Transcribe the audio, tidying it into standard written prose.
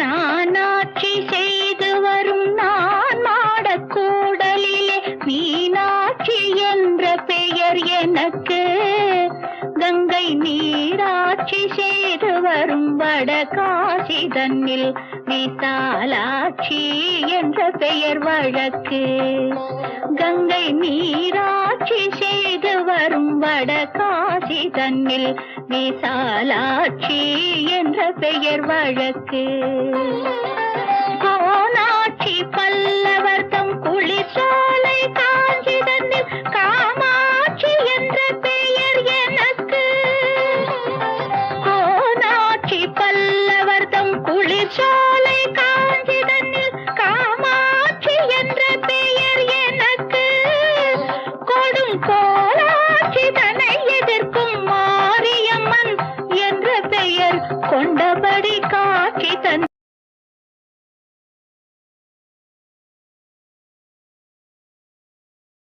நானாட்சி செய்து வரும் நான் மாடக்கூடலிலே மீனாட்சி என்ற பெயர் எனக்கு. கங்கை நீராட்சி செய்து வரும் வடகாசி தன்னில் விசாலாட்சி என்ற பெயர் வழக்கு. கங்கை நீராட்சி செய்து வரும் வடகாசி தன்னில் விசாலாட்சி என்ற பெயர் வழக்கு. கோனாட்சி பல்லவர் தம் குளிர்சாலை காஞ்சி தன்னில் காமாட்சி என்ற பெயர் எனக்கு. கோனாட்சி பல்லவர் தம் குளிர்சாலை